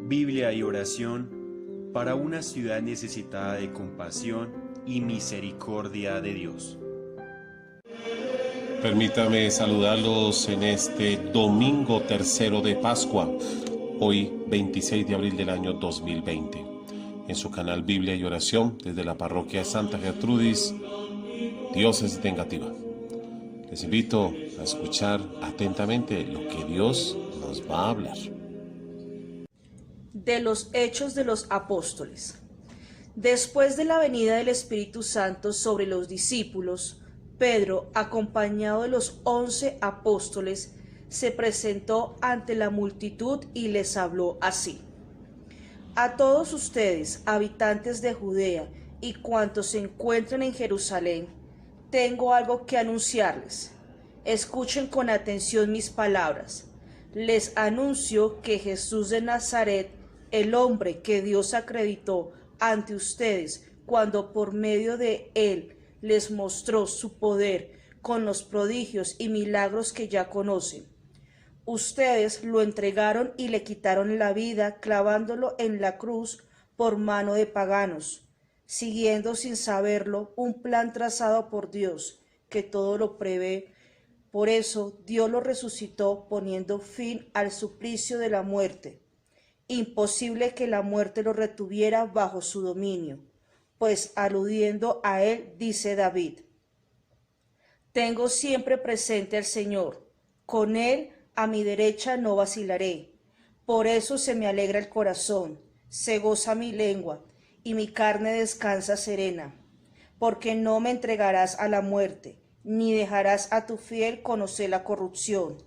Biblia y oración para una ciudad necesitada de compasión y misericordia de Dios. Permítame saludarlos en este domingo tercero de Pascua, hoy 26 de abril del año 2020. En su canal Biblia y Oración, desde la parroquia Santa Gertrudis, Diócesis de Engativá. Les invito a escuchar atentamente lo que Dios nos va a hablar. De los Hechos de los Apóstoles. Después de la venida del Espíritu Santo sobre los discípulos, Pedro, acompañado de los 11 apóstoles, se presentó ante la multitud y les habló así: A todos ustedes, habitantes de Judea y cuantos se encuentran en Jerusalén, tengo algo que anunciarles. Escuchen con atención mis palabras. Les anuncio que Jesús de Nazaret, el hombre que Dios acreditó ante ustedes cuando por medio de él les mostró su poder con los prodigios y milagros que ya conocen. Ustedes lo entregaron y le quitaron la vida clavándolo en la cruz por mano de paganos, siguiendo sin saberlo un plan trazado por Dios, que todo lo prevé. Por eso Dios lo resucitó poniendo fin al suplicio de la muerte. Imposible que la muerte lo retuviera bajo su dominio, pues aludiendo a él dice David: Tengo siempre presente al Señor, con él a mi derecha no vacilaré. Por eso se me alegra el corazón, se goza mi lengua, y mi carne descansa serena, porque no me entregarás a la muerte, ni dejarás a tu fiel conocer la corrupción.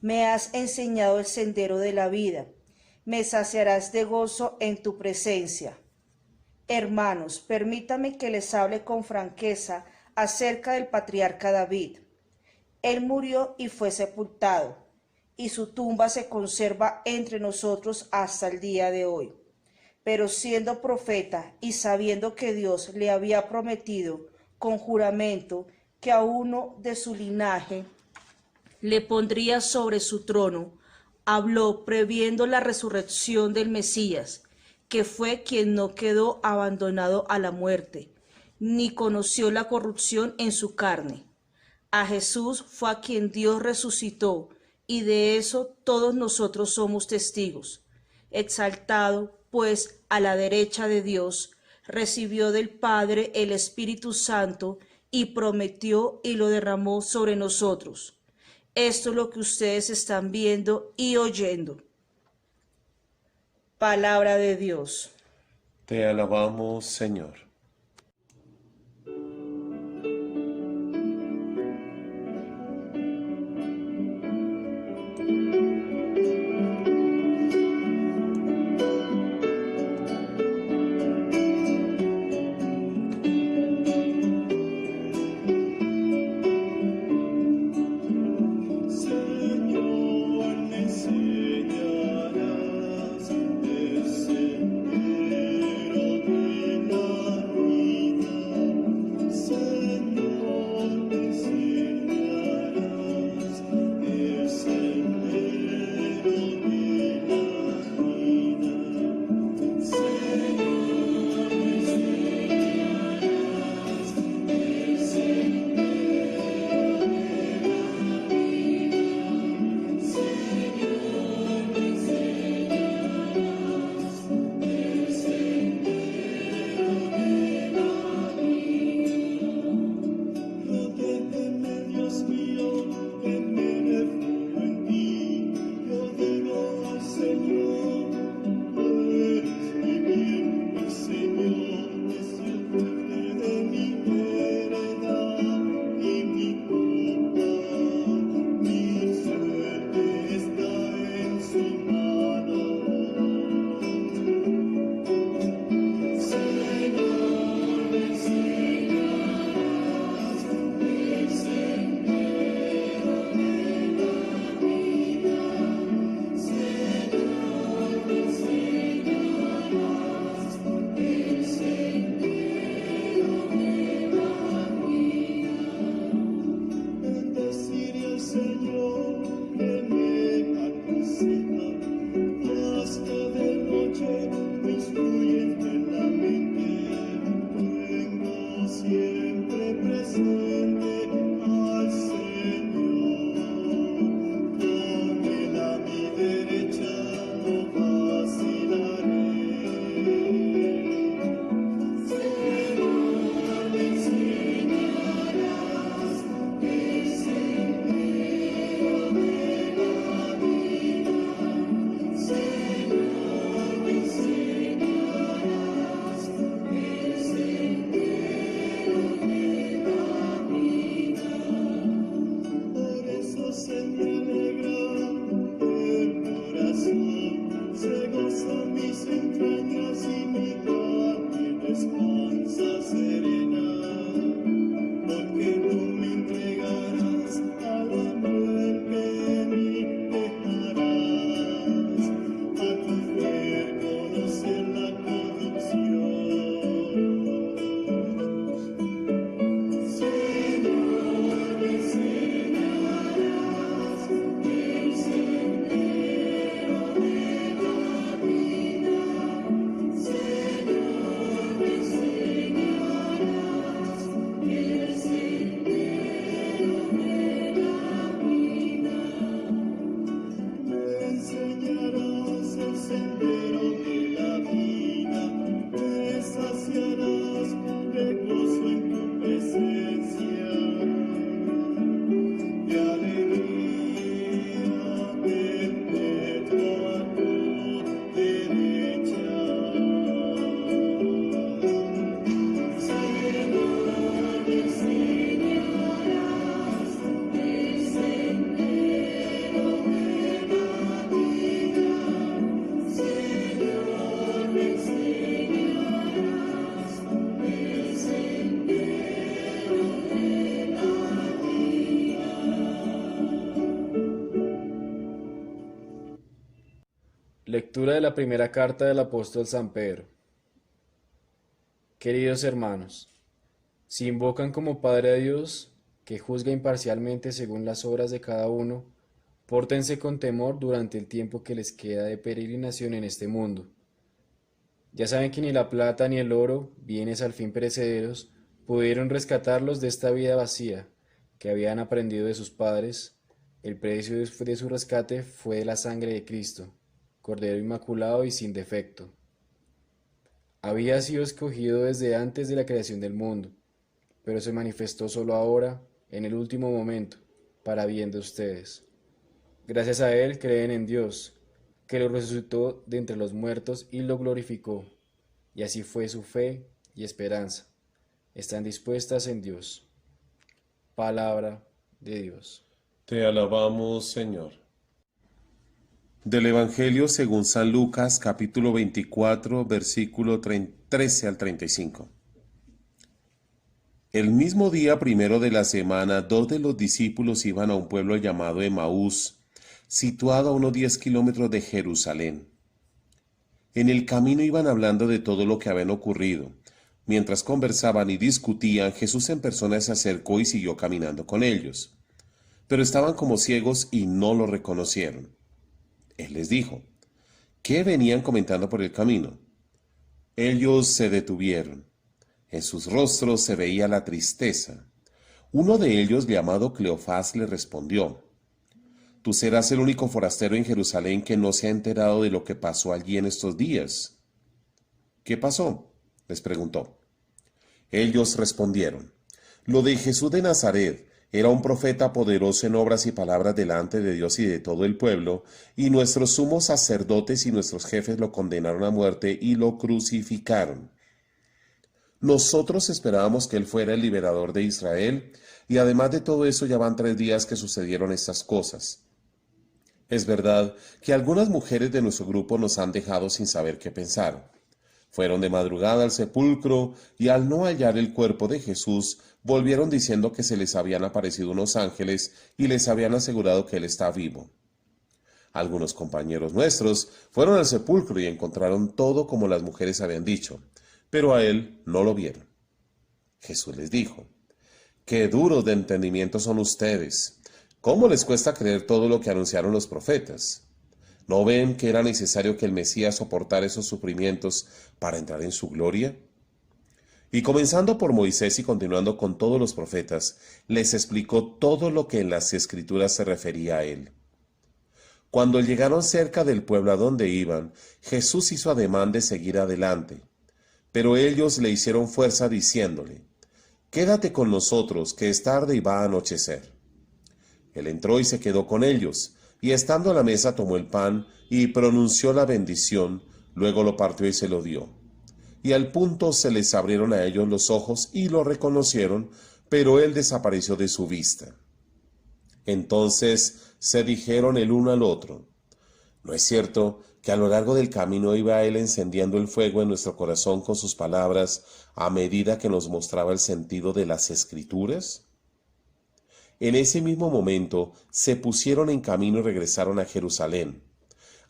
Me has enseñado el sendero de la vida, me saciarás de gozo en tu presencia. Hermanos, permítame que les hable con franqueza acerca del patriarca David. Él murió y fue sepultado, y su tumba se conserva entre nosotros hasta el día de hoy. Pero siendo profeta y sabiendo que Dios le había prometido con juramento que a uno de su linaje le pondría sobre su trono, habló previendo la resurrección del Mesías, que fue quien no quedó abandonado a la muerte, ni conoció la corrupción en su carne. A Jesús fue a quien Dios resucitó, y de eso todos nosotros somos testigos. Exaltado, pues, a la derecha de Dios, recibió del Padre el Espíritu Santo y prometió y lo derramó sobre nosotros. Esto es lo que ustedes están viendo y oyendo. Palabra de Dios. Te alabamos, Señor. Lectura de la primera carta del apóstol San Pedro. Queridos hermanos, si invocan como Padre a Dios, que juzga imparcialmente según las obras de cada uno, pórtense con temor durante el tiempo que les queda de peregrinación en este mundo. Ya saben que ni la plata ni el oro, bienes al fin perecederos, pudieron rescatarlos de esta vida vacía que habían aprendido de sus padres. El precio de su rescate fue la sangre de Cristo, Cordero inmaculado y sin defecto. Había sido escogido desde antes de la creación del mundo, pero se manifestó solo ahora, en el último momento, para bien de ustedes. Gracias a él creen en Dios, que lo resucitó de entre los muertos y lo glorificó, y así fue su fe y esperanza. Están dispuestas en Dios. Palabra de Dios. Te alabamos, Señor. Del Evangelio según San Lucas, capítulo 24, versículo 13 al 35. El mismo día primero de la semana, 2 de los discípulos iban a un pueblo llamado Emaús, situado a unos 10 kilómetros de Jerusalén. En el camino iban hablando de todo lo que habían ocurrido. Mientras conversaban y discutían, Jesús en persona se acercó y siguió caminando con ellos. Pero estaban como ciegos y no lo reconocieron. Él les dijo, ¿qué venían comentando por el camino? Ellos se detuvieron. En sus rostros se veía la tristeza. Uno de ellos, llamado Cleofás, le respondió, «Tú serás el único forastero en Jerusalén que no se ha enterado de lo que pasó allí en estos días». «¿Qué pasó?», les preguntó. Ellos respondieron, «Lo de Jesús de Nazaret. Era un profeta poderoso en obras y palabras delante de Dios y de todo el pueblo, y nuestros sumos sacerdotes y nuestros jefes lo condenaron a muerte y lo crucificaron. Nosotros esperábamos que él fuera el liberador de Israel, y además de todo eso ya van 3 días que sucedieron estas cosas. Es verdad que algunas mujeres de nuestro grupo nos han dejado sin saber qué pensar. Fueron de madrugada al sepulcro y al no hallar el cuerpo de Jesús, volvieron diciendo que se les habían aparecido unos ángeles y les habían asegurado que él está vivo. Algunos compañeros nuestros fueron al sepulcro y encontraron todo como las mujeres habían dicho, pero a él no lo vieron. Jesús les dijo, «Qué duros de entendimiento son ustedes. ¿Cómo les cuesta creer todo lo que anunciaron los profetas? ¿No ven que era necesario que el Mesías soportara esos sufrimientos para entrar en su gloria?» Y comenzando por Moisés y continuando con todos los profetas, les explicó todo lo que en las Escrituras se refería a él. Cuando llegaron cerca del pueblo a donde iban, Jesús hizo ademán de seguir adelante, pero ellos le hicieron fuerza diciéndole, «Quédate con nosotros, que es tarde y va a anochecer». Él entró y se quedó con ellos, y estando a la mesa tomó el pan y pronunció la bendición, luego lo partió y se lo dio. Y al punto se les abrieron a ellos los ojos y lo reconocieron, pero él desapareció de su vista. Entonces se dijeron el uno al otro, ¿no es cierto que a lo largo del camino iba él encendiendo el fuego en nuestro corazón con sus palabras a medida que nos mostraba el sentido de las Escrituras? En ese mismo momento se pusieron en camino y regresaron a Jerusalén.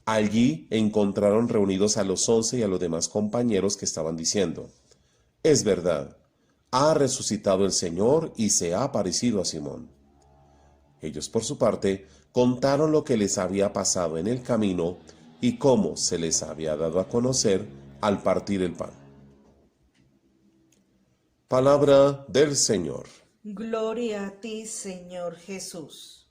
Allí encontraron reunidos a los 11 y a los demás compañeros que estaban diciendo, «Es verdad, ha resucitado el Señor y se ha aparecido a Simón». Ellos por su parte contaron lo que les había pasado en el camino y cómo se les había dado a conocer al partir el pan. Palabra del Señor. Gloria a ti, Señor Jesús.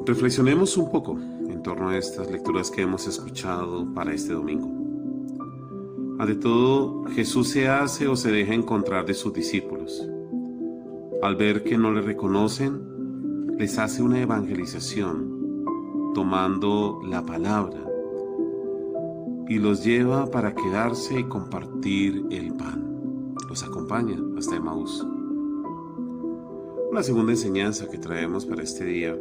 Reflexionemos un poco en torno a estas lecturas que hemos escuchado para este domingo. Ante todo, Jesús se hace o se deja encontrar de sus discípulos. Al ver que no le reconocen, les hace una evangelización, tomando la palabra, y los lleva para quedarse y compartir el pan. Los acompaña hasta Emaús. Una segunda enseñanza que traemos para este día.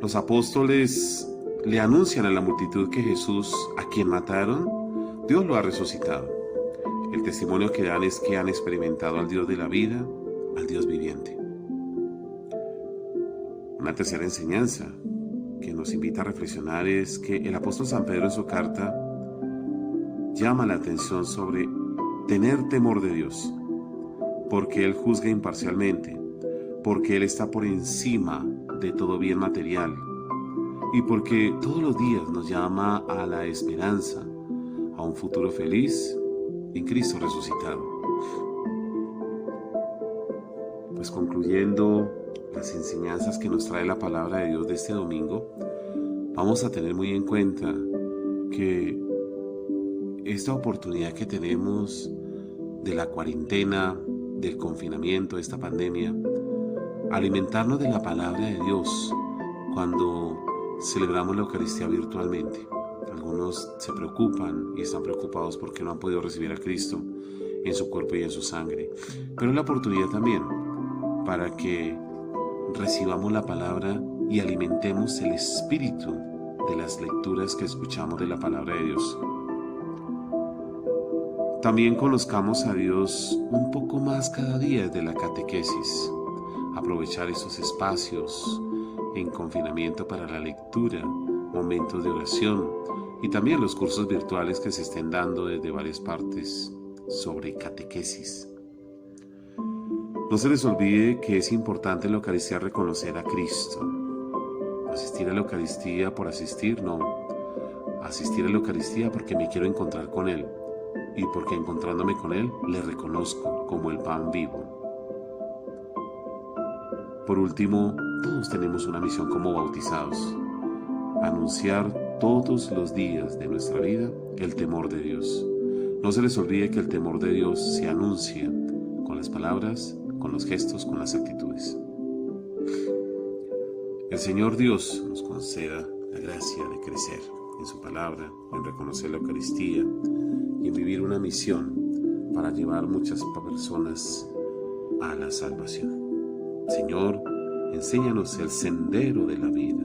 Los apóstoles le anuncian a la multitud que Jesús, a quien mataron, Dios lo ha resucitado. El testimonio que dan es que han experimentado al Dios de la vida, al Dios viviente. Una tercera enseñanza que que nos invita a reflexionar es que el apóstol San Pedro en su carta llama la atención sobre tener temor de Dios, porque Él juzga imparcialmente, porque Él está por encima de todo bien material y porque todos los días nos llama a la esperanza, a un futuro feliz en Cristo resucitado. Pues concluyendo las enseñanzas que nos trae la palabra de Dios de este domingo, vamos a tener muy en cuenta que esta oportunidad que tenemos de la cuarentena, del confinamiento, de esta pandemia, alimentarnos de la palabra de Dios cuando celebramos la Eucaristía virtualmente. Algunos se preocupan y están preocupados porque no han podido recibir a Cristo en su cuerpo y en su sangre, pero es la oportunidad también para que recibamos la palabra y alimentemos el espíritu de las lecturas que escuchamos de la palabra de Dios. También conozcamos a Dios un poco más cada día desde la catequesis. Aprovechar esos espacios en confinamiento para la lectura, momentos de oración y también los cursos virtuales que se estén dando desde varias partes sobre catequesis. No se les olvide que es importante en la Eucaristía reconocer a Cristo. Asistir a la Eucaristía por asistir, no. Asistir a la Eucaristía porque me quiero encontrar con Él y porque encontrándome con Él le reconozco como el pan vivo. Por último, todos tenemos una misión como bautizados: anunciar todos los días de nuestra vida el temor de Dios. No se les olvide que el temor de Dios se anuncia con las palabras, con los gestos, con las actitudes. El Señor Dios nos conceda la gracia de crecer en su palabra, en reconocer la Eucaristía y en vivir una misión para llevar muchas personas a la salvación. Señor, enséñanos el sendero de la vida.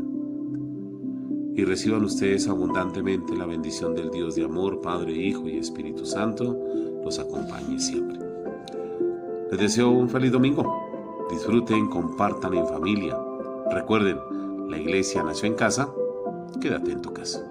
Y reciban ustedes abundantemente la bendición del Dios de amor, Padre, Hijo y Espíritu Santo, los acompañe siempre. Les deseo un feliz domingo. Disfruten, compartan en familia. Recuerden, la iglesia nació en casa, quédate en tu casa.